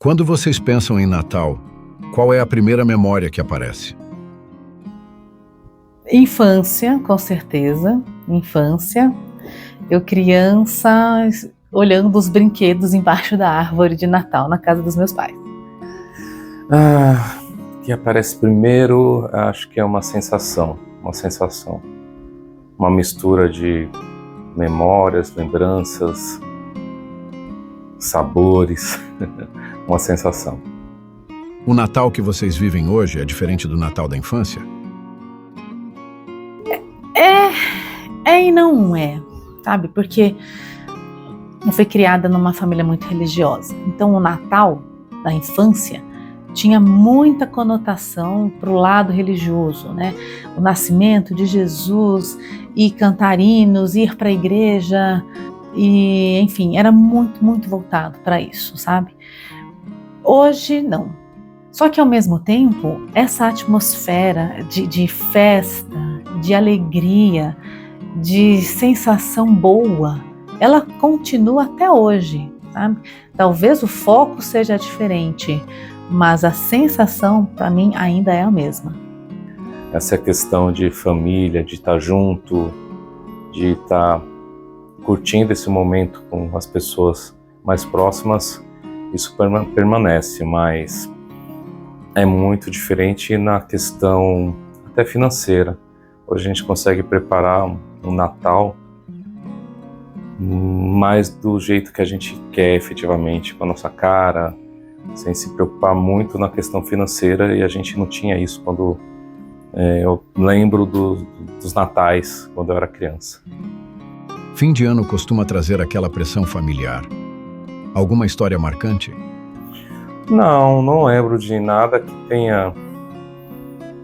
Quando vocês pensam em Natal, qual é a primeira memória que aparece? Infância, com certeza. Infância. Eu criança, olhando os brinquedos embaixo da árvore de Natal, na casa dos meus pais. Que aparece primeiro, acho que é uma sensação. Uma mistura de memórias, lembranças, sabores, uma sensação. O Natal que vocês vivem hoje é diferente do Natal da infância? É e não é, sabe? Porque eu fui criada numa família muito religiosa. Então o Natal da infância tinha muita conotação para o lado religioso, né? O nascimento de Jesus e cantar hinos, ir para a igreja, e enfim, era muito, muito voltado para isso, sabe? Hoje não. Só que ao mesmo tempo, essa atmosfera de festa, de alegria, de sensação boa, ela continua até hoje, sabe? Talvez o foco seja diferente, mas a sensação, para mim, ainda é a mesma. Essa questão de família, de estar junto, de estar curtindo esse momento com as pessoas mais próximas, isso permanece, mas é muito diferente na questão até financeira. Hoje a gente consegue preparar um Natal mais do jeito que a gente quer efetivamente, com a nossa cara, sem se preocupar muito na questão financeira, e a gente não tinha isso quando eu lembro dos natais, quando eu era criança. Fim de ano costuma trazer aquela pressão familiar. Alguma história marcante? Não lembro de nada que tenha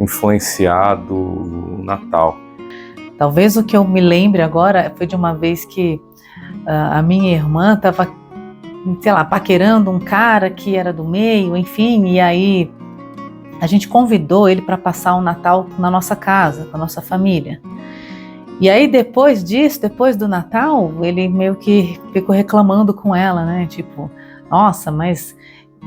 influenciado o Natal. Talvez o que eu me lembre agora foi de uma vez que a minha irmã estava, sei lá, paquerando um cara que era do meio, enfim, e aí a gente convidou ele para passar o Natal na nossa casa, com a nossa família. E aí depois disso, depois do Natal, ele meio que ficou reclamando com ela, né? Tipo, nossa, mas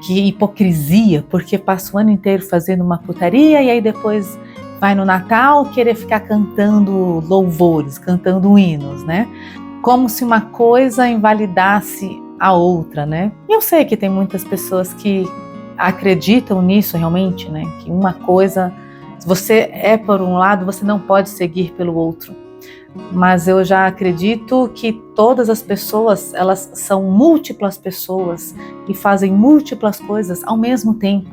que hipocrisia, porque passa o ano inteiro fazendo uma putaria e aí depois vai no Natal querer ficar cantando louvores, cantando hinos, né? Como se uma coisa invalidasse a outra, né? E eu sei que tem muitas pessoas que acreditam nisso realmente, né? Que uma coisa, se você é por um lado, você não pode seguir pelo outro. Mas eu já acredito que todas as pessoas, elas são múltiplas pessoas e fazem múltiplas coisas ao mesmo tempo.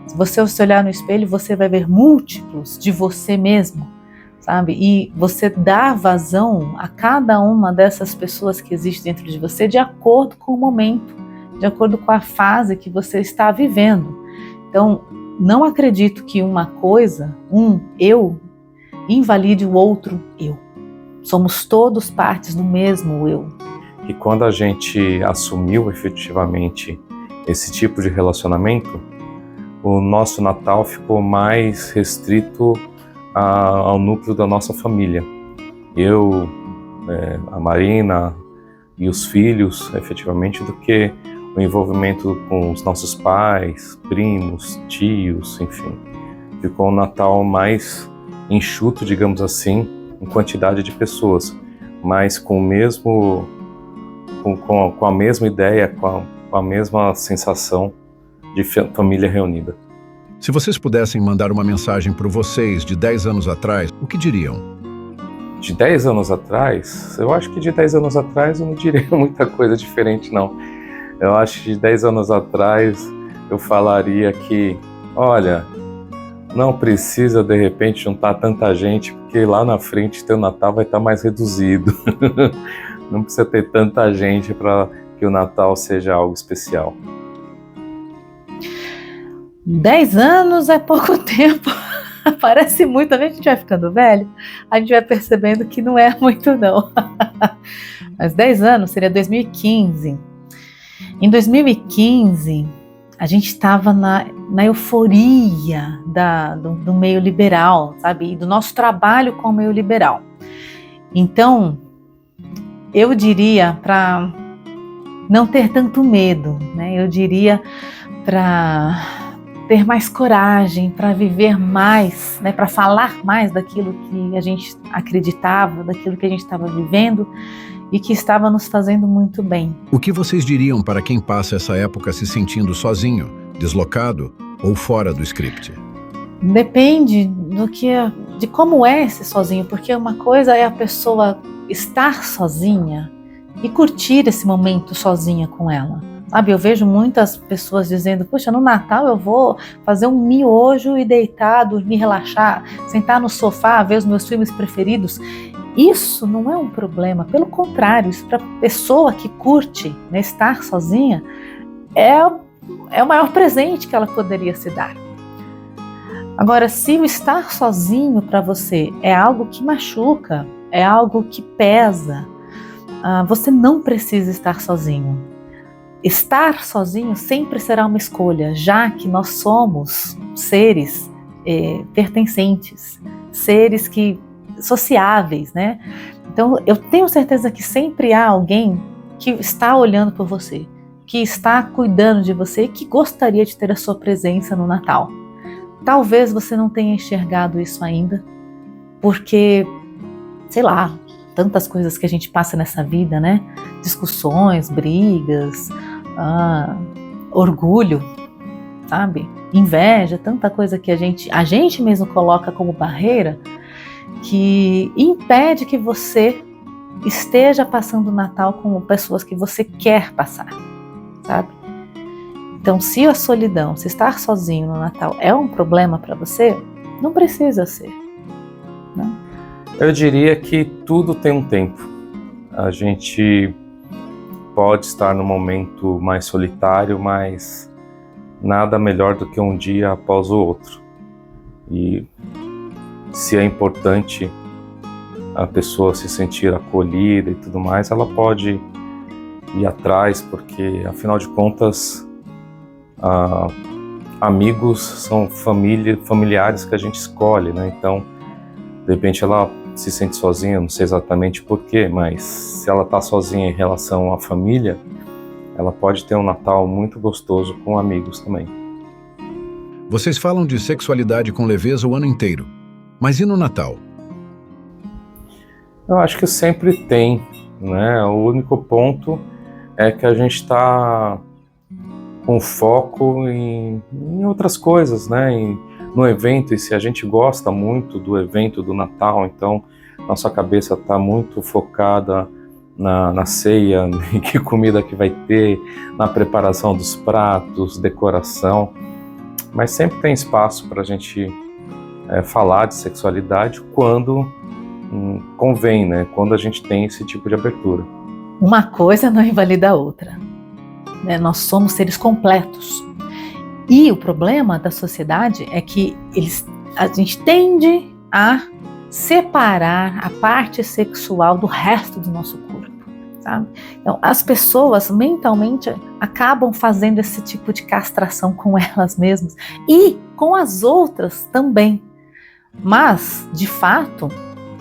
Se você se olhar no espelho, você vai ver múltiplos de você mesmo, sabe? E você dá vazão a cada uma dessas pessoas que existem dentro de você de acordo com o momento, de acordo com a fase que você está vivendo. Então, não acredito que uma coisa, um eu, invalide o outro eu. Somos todos partes do mesmo eu. E quando a gente assumiu efetivamente esse tipo de relacionamento, o nosso Natal ficou mais restrito ao núcleo da nossa família. Eu, a Marina e os filhos, efetivamente, do que o envolvimento com os nossos pais, primos, tios, enfim. Ficou um Natal mais enxuto, digamos assim, em quantidade de pessoas, mas com a mesma ideia, com a mesma sensação de família reunida. Se vocês pudessem mandar uma mensagem para vocês de 10 anos atrás, o que diriam? De 10 anos atrás? Eu acho que de 10 anos atrás eu não diria muita coisa diferente, não. Eu acho que de 10 anos atrás eu falaria que, olha, não precisa de repente juntar tanta gente, porque lá na frente teu Natal vai estar mais reduzido. Não precisa ter tanta gente para que o Natal seja algo especial. 10 anos é pouco tempo, parece muito, a gente vai ficando velho, a gente vai percebendo que não é muito não. Mas 10 anos seria 2015. Em 2015, a gente estava na euforia do meio liberal, sabe? E do nosso trabalho com o meio liberal. Então, eu diria para não ter tanto medo, né? Eu diria para ter mais coragem, para viver mais, né, para falar mais daquilo que a gente acreditava, daquilo que a gente estava vivendo e que estava nos fazendo muito bem. O que vocês diriam para quem passa essa época se sentindo sozinho, deslocado ou fora do script? Depende de como é ser sozinho, porque uma coisa é a pessoa estar sozinha e curtir esse momento sozinha com ela. Sabe, eu vejo muitas pessoas dizendo, poxa, no Natal eu vou fazer um miojo e deitar, dormir, relaxar, sentar no sofá, ver os meus filmes preferidos. Isso não é um problema, pelo contrário, isso para a pessoa que curte, né, estar sozinha, é o maior presente que ela poderia se dar. Agora, se o estar sozinho para você é algo que machuca, é algo que pesa, você não precisa estar sozinho. Estar sozinho sempre será uma escolha, já que nós somos seres pertencentes, seres sociáveis, né? Então, eu tenho certeza que sempre há alguém que está olhando por você, que está cuidando de você e que gostaria de ter a sua presença no Natal. Talvez você não tenha enxergado isso ainda, porque, sei lá, tantas coisas que a gente passa nessa vida, né? Discussões, brigas, orgulho, sabe? Inveja, tanta coisa que a gente mesmo coloca como barreira que impede que você esteja passando o Natal com pessoas que você quer passar, sabe? Então, se a solidão, se estar sozinho no Natal é um problema para você, não precisa ser, né? Eu diria que tudo tem um tempo. A gente pode estar num momento mais solitário, mas nada melhor do que um dia após o outro. E se é importante a pessoa se sentir acolhida e tudo mais, ela pode ir atrás, porque afinal de contas, amigos são familiares que a gente escolhe, né? Então, de repente ela se sente sozinha, não sei exatamente porquê, mas se ela está sozinha em relação à família, ela pode ter um Natal muito gostoso com amigos também. Vocês falam de sexualidade com leveza o ano inteiro, mas e no Natal? Eu acho que sempre tem, né? O único ponto é que a gente está com foco em outras coisas, né? No evento, e se a gente gosta muito do evento do Natal, então nossa cabeça está muito focada na ceia, em que comida que vai ter, na preparação dos pratos, decoração, mas sempre tem espaço para a gente falar de sexualidade quando convém, né? Quando a gente tem esse tipo de abertura. Uma coisa não invalida a outra, né? Nós somos seres completos. E o problema da sociedade é que a gente tende a separar a parte sexual do resto do nosso corpo, sabe? Então, as pessoas mentalmente acabam fazendo esse tipo de castração com elas mesmas e com as outras também. Mas, de fato,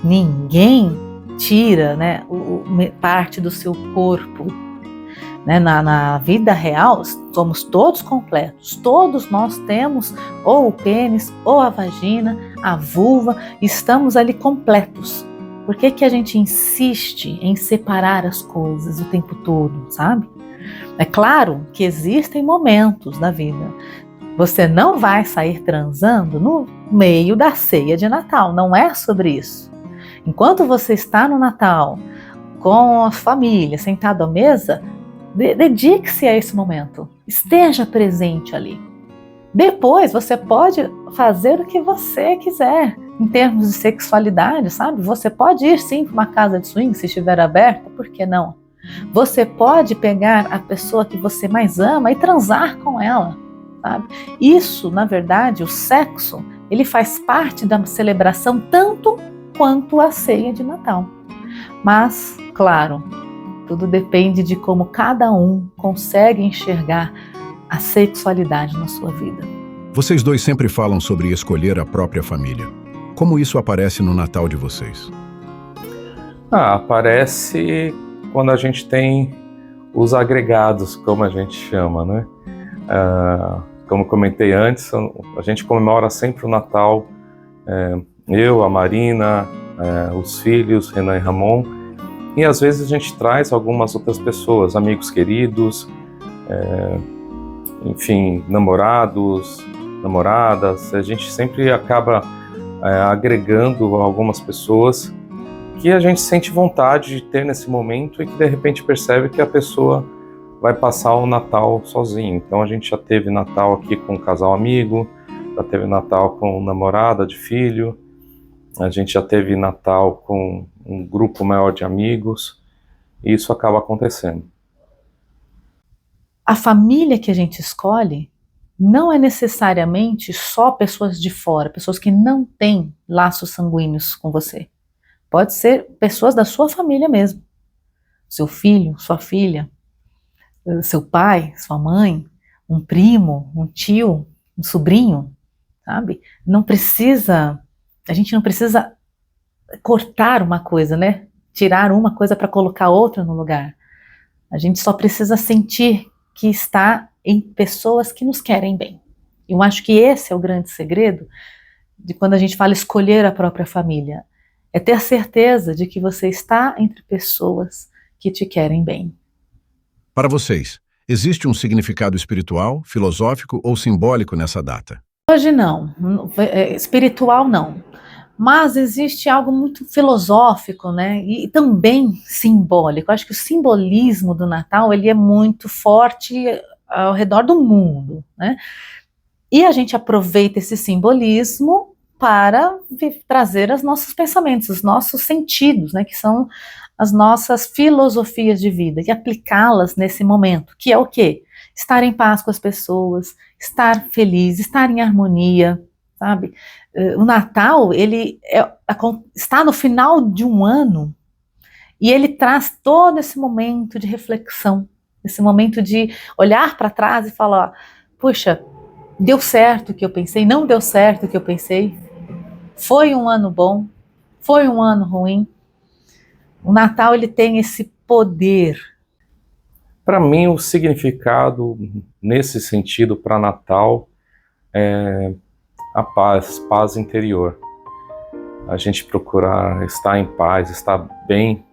ninguém tira, né, parte do seu corpo. Né? Na vida real, somos todos completos, todos nós temos ou o pênis, ou a vagina, a vulva, estamos ali completos. Por que a gente insiste em separar as coisas o tempo todo, sabe? É claro que existem momentos da vida. Você não vai sair transando no meio da ceia de Natal, não é sobre isso. Enquanto você está no Natal, com a família, sentado à mesa, dedique-se a esse momento, esteja presente ali. Depois você pode fazer o que você quiser em termos de sexualidade, sabe? Você pode ir sim para uma casa de swing se estiver aberta, por que não? Você pode pegar a pessoa que você mais ama e transar com ela, sabe? Isso, na verdade, o sexo, ele faz parte da celebração tanto quanto a ceia de Natal. Mas, claro, tudo depende de como cada um consegue enxergar a sexualidade na sua vida. Vocês dois sempre falam sobre escolher a própria família. Como isso aparece no Natal de vocês? Aparece quando a gente tem os agregados, como a gente chama, né? Como comentei antes, a gente comemora sempre o Natal, eu, a Marina, os filhos, Renan e Ramon, e às vezes a gente traz algumas outras pessoas, amigos queridos, enfim, namorados, namoradas. A gente sempre acaba agregando algumas pessoas que a gente sente vontade de ter nesse momento e que de repente percebe que a pessoa vai passar o Natal sozinho. Então a gente já teve Natal aqui com um casal amigo, já teve Natal com namorada de filho, a gente já teve Natal com um grupo maior de amigos, e isso acaba acontecendo. A família que a gente escolhe não é necessariamente só pessoas de fora, pessoas que não têm laços sanguíneos com você. Pode ser pessoas da sua família mesmo. Seu filho, sua filha, seu pai, sua mãe, um primo, um tio, um sobrinho, sabe? A gente não precisa cortar uma coisa, né? Tirar uma coisa para colocar outra no lugar. A gente só precisa sentir que está em pessoas que nos querem bem. Eu acho que esse é o grande segredo de quando a gente fala escolher a própria família. É ter certeza de que você está entre pessoas que te querem bem. Para vocês, existe um significado espiritual, filosófico ou simbólico nessa data? Hoje não, espiritual não, mas existe algo muito filosófico, né, e também simbólico. Eu acho que o simbolismo do Natal ele é muito forte ao redor do mundo, né, e a gente aproveita esse simbolismo para trazer os nossos pensamentos, os nossos sentidos, né, que são as nossas filosofias de vida, e aplicá-las nesse momento, que é o quê? Estar em paz com as pessoas, estar feliz, estar em harmonia, sabe? O Natal, ele está no final de um ano, e ele traz todo esse momento de reflexão, esse momento de olhar para trás e falar, puxa, deu certo o que eu pensei, não deu certo o que eu pensei, foi um ano bom, foi um ano ruim. O Natal ele tem esse poder. Para mim, o significado nesse sentido para Natal é a paz interior. A gente procurar estar em paz, estar bem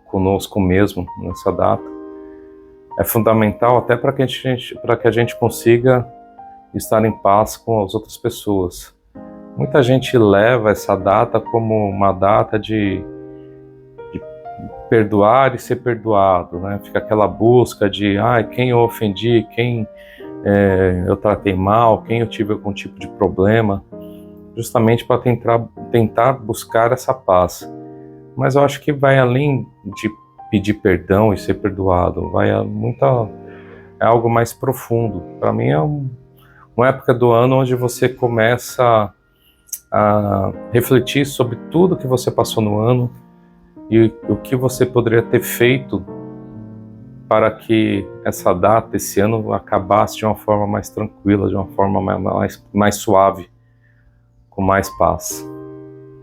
conosco mesmo nessa data. É fundamental até para que a gente consiga estar em paz com as outras pessoas. Muita gente leva essa data como uma data de perdoar e ser perdoado, né? Fica aquela busca de quem eu ofendi, quem eu tratei mal, quem eu tive algum tipo de problema, justamente para tentar buscar essa paz. Mas eu acho que vai além de pedir perdão e ser perdoado, é algo mais profundo. Para mim é uma época do ano onde você começa a refletir sobre tudo que você passou no ano e o que você poderia ter feito para que essa data, esse ano, acabasse de uma forma mais tranquila, de uma forma mais suave, com mais paz.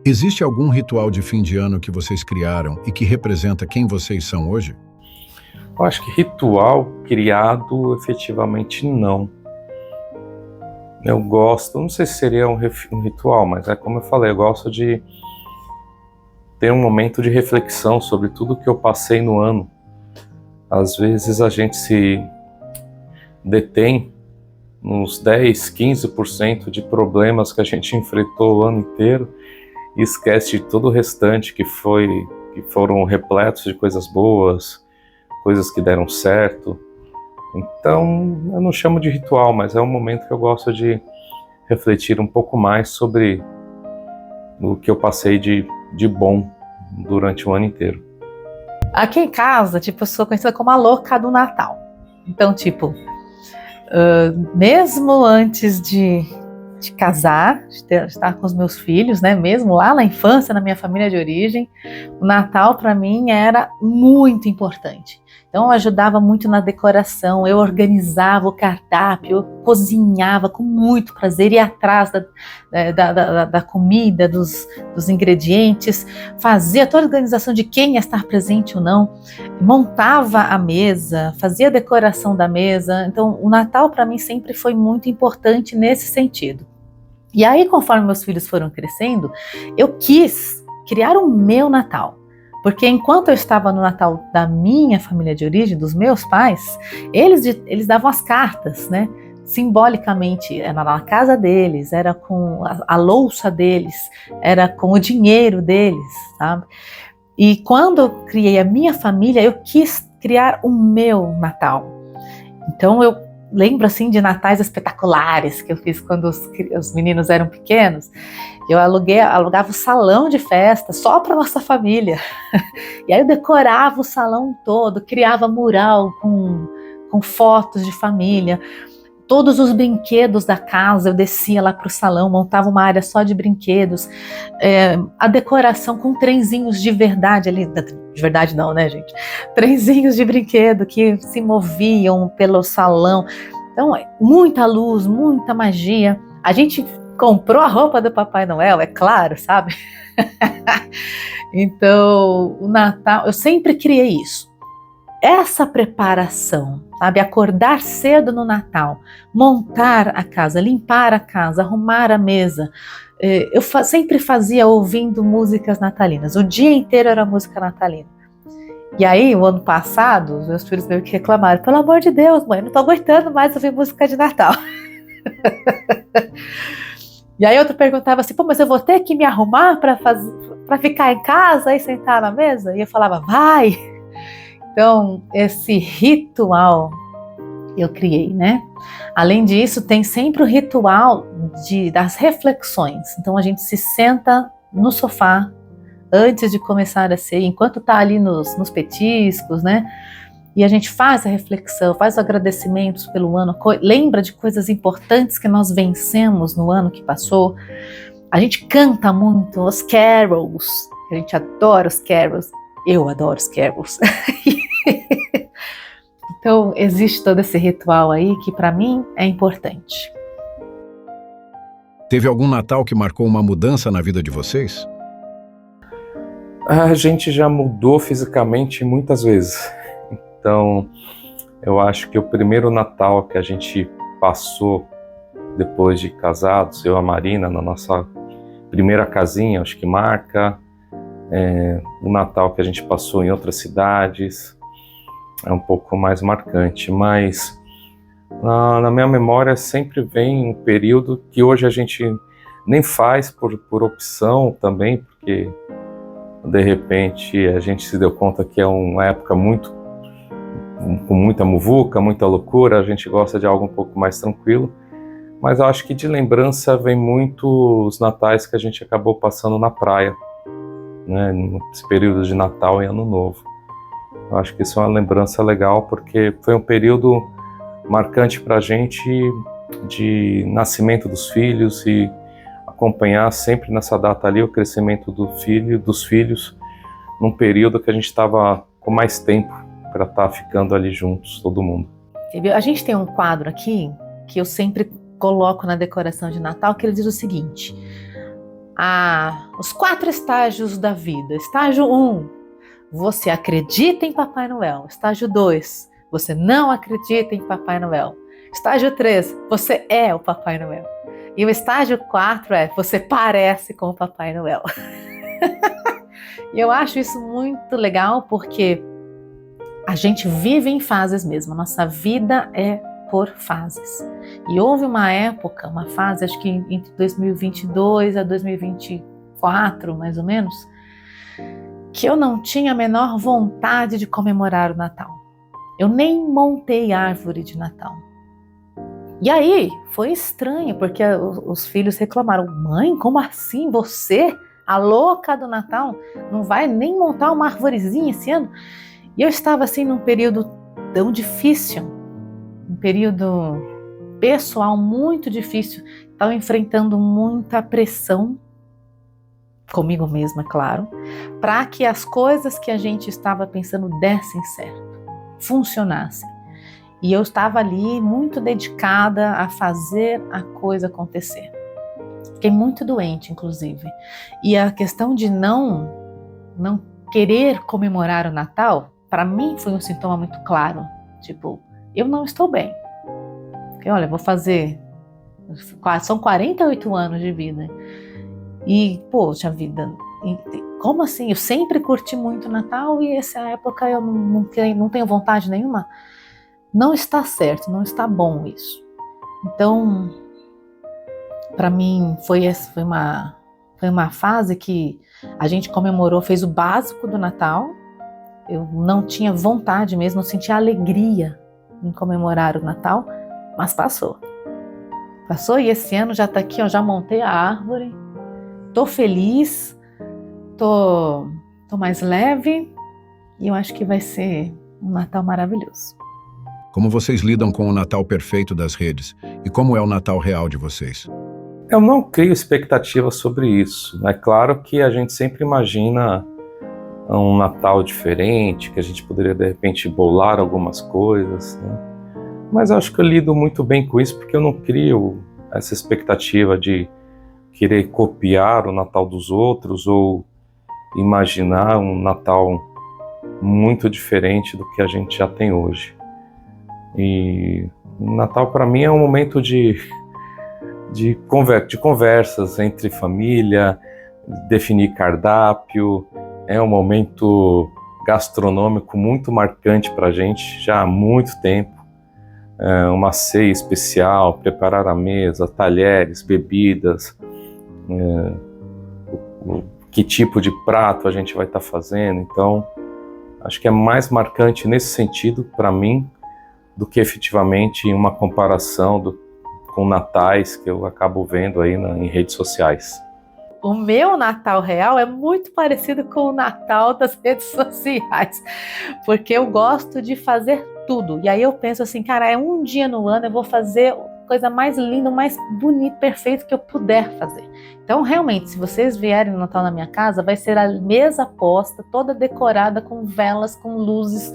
Existe algum ritual de fim de ano que vocês criaram e que representa quem vocês são hoje? Eu acho que ritual criado, efetivamente, não. Eu gosto, não sei se seria um ritual, mas é como eu falei, eu gosto de ter um momento de reflexão sobre tudo que eu passei no ano. Às vezes a gente se detém nos 10, 15% de problemas que a gente enfrentou o ano inteiro e esquece de todo o restante que foram repletos de coisas boas, coisas que deram certo. Então, eu não chamo de ritual, mas é um momento que eu gosto de refletir um pouco mais sobre o que eu passei de bom durante o ano inteiro. Aqui em casa, eu sou conhecida como a louca do Natal. Então, mesmo antes de casar, de estar com os meus filhos, né, mesmo lá na infância, na minha família de origem, o Natal para mim era muito importante. Então eu ajudava muito na decoração, eu organizava o cardápio, eu cozinhava com muito prazer, ia atrás da comida, dos ingredientes, fazia toda a organização de quem ia estar presente ou não, montava a mesa, fazia a decoração da mesa. Então o Natal para mim sempre foi muito importante nesse sentido. E aí, conforme meus filhos foram crescendo, eu quis criar o meu Natal. Porque enquanto eu estava no Natal da minha família de origem, dos meus pais, eles davam as cartas, né? Simbolicamente, era na casa deles, era com a louça deles, era com o dinheiro deles, sabe? E quando eu criei a minha família, eu quis criar o meu Natal. Então eu lembro assim de natais espetaculares que eu fiz quando os meninos eram pequenos. Eu alugava o salão de festa só para nossa família. E aí eu decorava o salão todo, criava mural com fotos de família. Todos os brinquedos da casa eu descia lá para o salão, montava uma área só de brinquedos. A decoração com trenzinhos de verdade ali, de verdade não, né, gente? Trenzinhos de brinquedo que se moviam pelo salão. Então, muita luz, muita magia. A gente comprou a roupa do Papai Noel, é claro, sabe? Então, o Natal, eu sempre criei isso. Essa preparação, sabe? Acordar cedo no Natal, montar a casa, limpar a casa, arrumar a mesa. Eu sempre fazia ouvindo músicas natalinas. O dia inteiro era música natalina. E aí, o ano passado, os meus filhos meio que reclamaram: pelo amor de Deus, mãe, não tô aguentando mais ouvir música de Natal. E aí outro perguntava assim: pô, mas eu vou ter que me arrumar para ficar em casa e sentar na mesa? E eu falava: vai! Então, esse ritual eu criei, né? Além disso, tem sempre o ritual das reflexões. Então, a gente se senta no sofá antes de começar a ceia, enquanto tá ali nos petiscos, né? E a gente faz a reflexão, faz os agradecimentos pelo ano, lembra de coisas importantes que nós vencemos no ano que passou. A gente canta muito os carols, a gente adora os carols. Eu adoro os carols. Então, existe todo esse ritual aí que para mim é importante. Teve algum Natal que marcou uma mudança na vida de vocês? A gente já mudou fisicamente muitas vezes. Então, eu acho que o primeiro Natal que a gente passou depois de casados, eu e a Marina, na nossa primeira casinha, acho que marca. O Natal que a gente passou em outras cidades é um pouco mais marcante, mas na minha memória sempre vem um período que hoje a gente nem faz por opção também, porque de repente a gente se deu conta que é uma época com muita muvuca, muita loucura, a gente gosta de algo um pouco mais tranquilo, mas eu acho que de lembrança vem muito os natais que a gente acabou passando na praia, né, nesse período de Natal e Ano Novo. Eu acho que isso é uma lembrança legal, porque foi um período marcante para a gente de nascimento dos filhos e acompanhar sempre nessa data ali o crescimento dos filhos, num período que a gente estava com mais tempo para estar ficando ali juntos, todo mundo. A gente tem um quadro aqui que eu sempre coloco na decoração de Natal, que ele diz o seguinte: os 4 estágios da vida. Estágio 1, você acredita em Papai Noel. Estágio 2, você não acredita em Papai Noel. Estágio 3, você é o Papai Noel. E o estágio 4 você parece com o Papai Noel. E eu acho isso muito legal, porque a gente vive em fases mesmo. Nossa vida é por fases. E houve uma época, uma fase, acho que entre 2022 a 2024, mais ou menos, que eu não tinha a menor vontade de comemorar o Natal. Eu nem montei árvore de Natal. E aí, foi estranho, porque os filhos reclamaram: mãe, como assim? Você, a louca do Natal, não vai nem montar uma arvorezinha esse ano? E eu estava assim num período tão difícil, um período pessoal muito difícil, estava enfrentando muita pressão, comigo mesma, claro, para que as coisas que a gente estava pensando dessem certo. funcionassem. E eu estava ali muito dedicada a fazer a coisa acontecer. Fiquei muito doente, inclusive. E a questão de não querer comemorar o Natal, para mim foi um sintoma muito claro. Tipo, eu não estou bem. Porque, olha, vou fazer... São 48 anos de vida. E, poxa vida, como assim? Eu sempre curti muito o Natal e essa época eu não tenho vontade nenhuma. Não está certo, não está bom isso. Então, para mim, foi uma fase que a gente comemorou, fez o básico do Natal. Eu não tinha vontade mesmo, não sentia alegria em comemorar o Natal, mas passou. Passou e esse ano já está aqui, eu já montei a árvore, tô feliz, tô mais leve e eu acho que vai ser um Natal maravilhoso. Como vocês lidam com o Natal perfeito das redes? E como é o Natal real de vocês? Eu não crio expectativa sobre isso. É claro que a gente sempre imagina um Natal diferente, que a gente poderia de repente bolar algumas coisas, né? Mas eu acho que eu lido muito bem com isso, porque eu não crio essa expectativa de querer copiar o Natal dos outros ou imaginar um Natal muito diferente do que a gente já tem hoje. E o Natal para mim é um momento de conversas entre família, definir cardápio, é um momento gastronômico muito marcante para a gente já há muito tempo. Uma ceia especial, preparar a mesa, talheres, bebidas, que tipo de prato a gente vai estar fazendo. Então, acho que é mais marcante nesse sentido para mim do que efetivamente uma comparação com natais que eu acabo vendo aí em redes sociais. O meu Natal real é muito parecido com o Natal das redes sociais, porque eu gosto de fazer tudo. E aí eu penso assim, cara, é um dia no ano, eu vou fazer a coisa mais linda, mais bonita, perfeita que eu puder fazer. Então, realmente, se vocês vierem no Natal na minha casa, vai ser a mesa posta, toda decorada com velas, com luzes,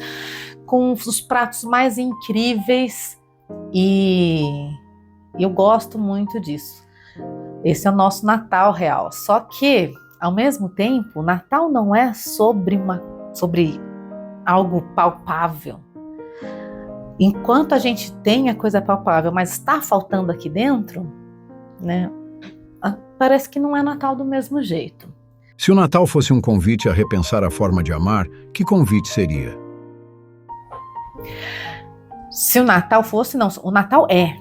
com os pratos mais incríveis. E eu gosto muito disso. Esse é o nosso Natal real. Só que, ao mesmo tempo, o Natal não é sobre algo palpável. Enquanto a gente tem a coisa palpável, mas está faltando aqui dentro, né? Parece que não é Natal do mesmo jeito. Se o Natal fosse um convite a repensar a forma de amar, que convite seria? Se o Natal fosse, não, o Natal é.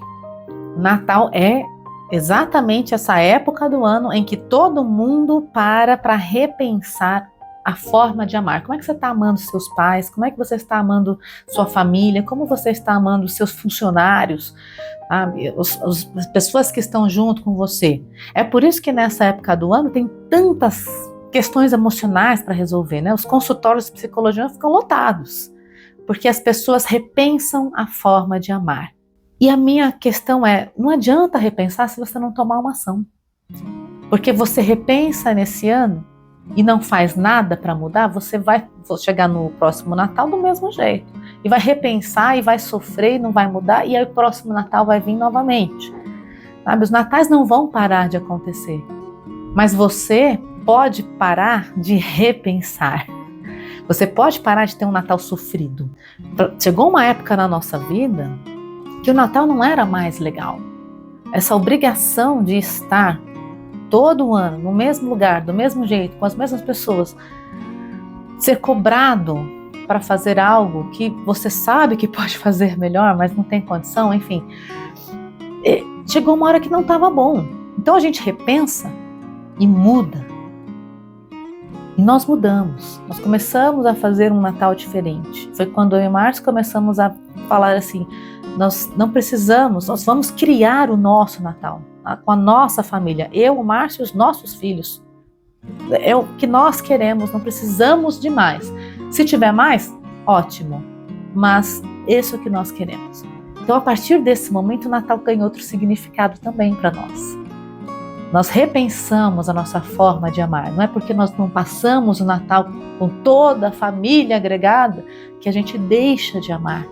O Natal é exatamente essa época do ano em que todo mundo para repensar a forma de amar. Como é que você está amando seus pais? Como é que você está amando sua família? Como você está amando seus funcionários? As pessoas que estão junto com você. É por isso que nessa época do ano tem tantas questões emocionais para resolver, né? Os consultórios de psicologia ficam lotados, porque as pessoas repensam a forma de amar. E a minha questão é, não adianta repensar se você não tomar uma ação. Porque você repensa nesse ano e não faz nada para mudar, você vai chegar no próximo Natal do mesmo jeito. E vai repensar e vai sofrer e não vai mudar, e aí o próximo Natal vai vir novamente. Sabe? Os natais não vão parar de acontecer. Mas você pode parar de repensar. Você pode parar de ter um Natal sofrido. Chegou uma época na nossa vida que o Natal não era mais legal. Essa obrigação de estar todo ano no mesmo lugar, do mesmo jeito, com as mesmas pessoas, ser cobrado para fazer algo que você sabe que pode fazer melhor, mas não tem condição, enfim. Chegou uma hora que não estava bom. Então a gente repensa e muda. E nós mudamos. Nós começamos a fazer um Natal diferente. Foi quando eu e Márcio começamos a falar assim, nós não precisamos, nós vamos criar o nosso Natal, com a nossa família, eu, o Márcio e os nossos filhos. É o que nós queremos, não precisamos de mais. Se tiver mais, ótimo, mas esse é o que nós queremos. Então, a partir desse momento, o Natal ganha outro significado também para nós. nós repensamos a nossa forma de amar. Não é porque nós não passamos o Natal com toda a família agregada que a gente deixa de amar.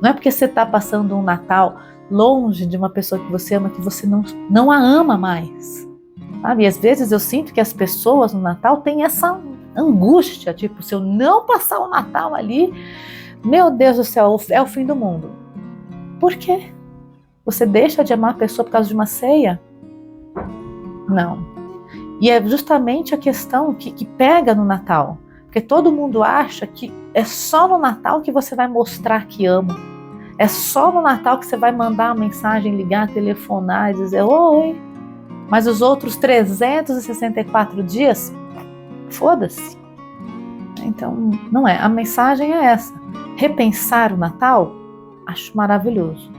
Não é porque você está passando um Natal longe de uma pessoa que você ama que você não a ama mais. Sabe? E às vezes eu sinto que as pessoas no Natal têm essa angústia, tipo, se eu não passar o Natal ali, meu Deus do céu, é o fim do mundo. Por quê? Você deixa de amar a pessoa por causa de uma ceia? Não. E é justamente a questão que pega no Natal. Porque todo mundo acha que é só no Natal que você vai mostrar que ama. É só no Natal que você vai mandar uma mensagem, ligar, telefonar e dizer oi. Mas os outros 364 dias, foda-se. Então, não é. A mensagem é essa. Repensar o Natal, acho maravilhoso.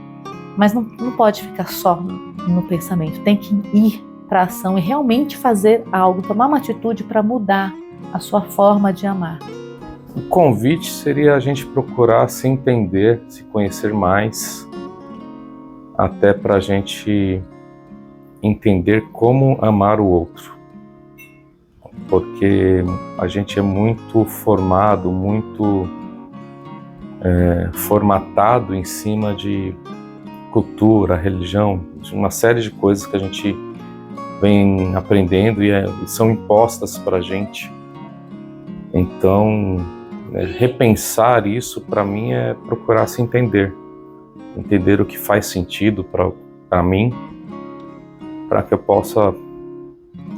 Mas não pode ficar só no pensamento. Tem que ir para a ação e realmente fazer algo, tomar uma atitude para mudar a sua forma de amar. O convite seria a gente procurar se entender, se conhecer mais, até para a gente entender como amar o outro. Porque a gente é muito formado, muito formatado em cima de cultura, religião, de uma série de coisas que a gente vem aprendendo e são impostas para a gente. Então, repensar isso para mim é procurar se entender o que faz sentido para mim, para que eu possa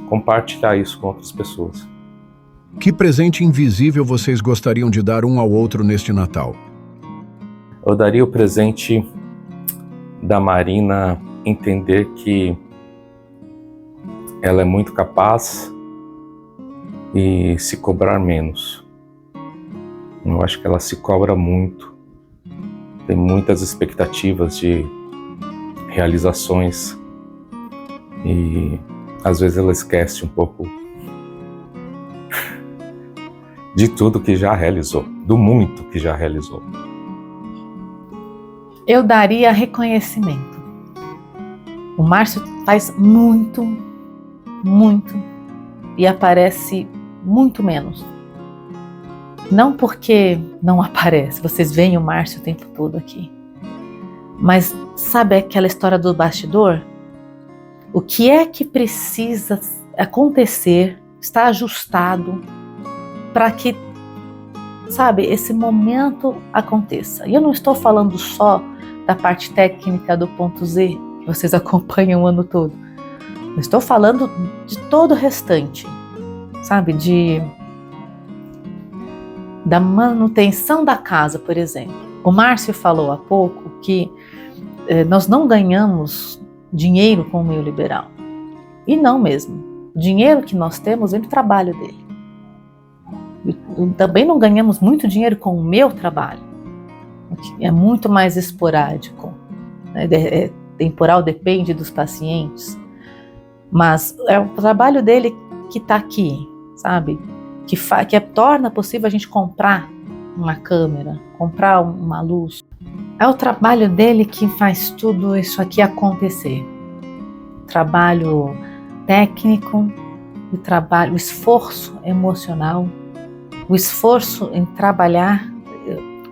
compartilhar isso com outras pessoas. Que presente invisível vocês gostariam de dar um ao outro neste Natal? Eu daria o presente da Marina entender que ela é muito capaz e se cobrar menos. Eu acho que ela se cobra muito, tem muitas expectativas de realizações e às vezes ela esquece um pouco de tudo que já realizou, do muito que já realizou. Eu daria reconhecimento. O Márcio faz muito e aparece muito menos. Não porque não aparece, vocês veem o Márcio o tempo todo aqui. Mas sabe aquela história do bastidor? O que é que precisa acontecer, está ajustado para que, sabe, esse momento aconteça. E eu não estou falando só da parte técnica do ponto Z, que vocês acompanham o ano todo. Eu estou falando de todo o restante, sabe, da manutenção da casa, por exemplo. O Márcio falou há pouco que nós não ganhamos dinheiro com o meio liberal. E não mesmo. O dinheiro que nós temos vem do trabalho dele. Também não ganhamos muito dinheiro com o meu trabalho. É muito mais esporádico. Temporal, depende dos pacientes. Mas é o trabalho dele que está aqui, sabe? Que torna possível a gente comprar uma câmera, comprar uma luz. É o trabalho dele que faz tudo isso aqui acontecer. Trabalho técnico, o esforço emocional, o esforço em trabalhar,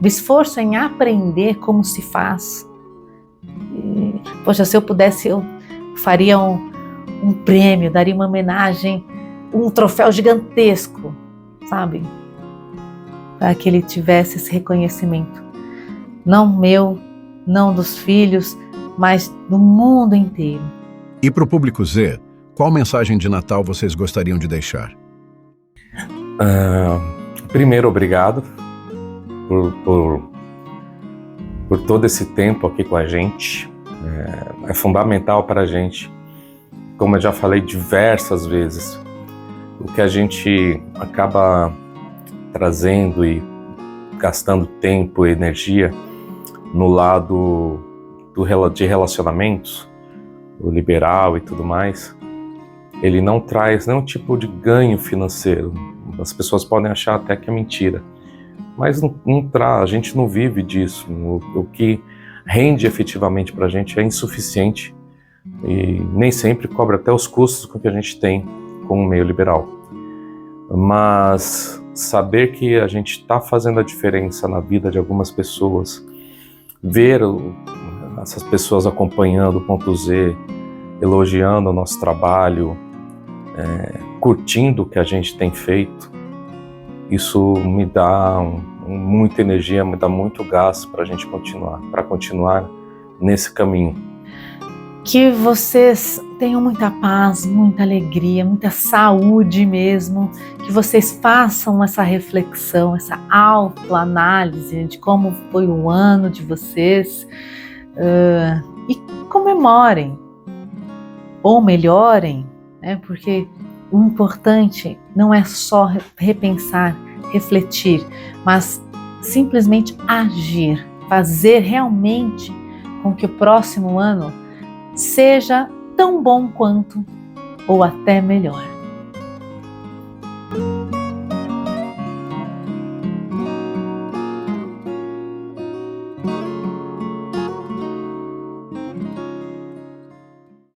o esforço em aprender como se faz. Poxa, se eu pudesse, eu faria um prêmio, daria uma homenagem, um troféu gigantesco, sabe? Para que ele tivesse esse reconhecimento. Não meu, não dos filhos, mas do mundo inteiro. E para o público Z, qual mensagem de Natal vocês gostariam de deixar? Primeiro, obrigado por todo esse tempo aqui com a gente. É fundamental para a gente, como eu já falei diversas vezes, o que a gente acaba trazendo e gastando tempo e energia no lado de relacionamentos, o liberal e tudo mais, ele não traz nenhum tipo de ganho financeiro. As pessoas podem achar até que é mentira, mas não traz, a gente não vive disso. O que rende efetivamente para a gente é insuficiente e nem sempre cobre até os custos com que a gente tem com o meio liberal. Mas saber que a gente está fazendo a diferença na vida de algumas pessoas, ver essas pessoas acompanhando o Ponto Z, elogiando o nosso trabalho, curtindo o que a gente tem feito, isso me dá muita energia, me dá muito gás para a gente continuar nesse caminho. Que vocês tenham muita paz, muita alegria, muita saúde mesmo, que vocês façam essa reflexão, essa autoanálise de como foi o ano de vocês e comemorem ou melhorem, né? Porque o importante não é só repensar, refletir, mas simplesmente agir, fazer realmente com que o próximo ano seja tão bom quanto ou até melhor.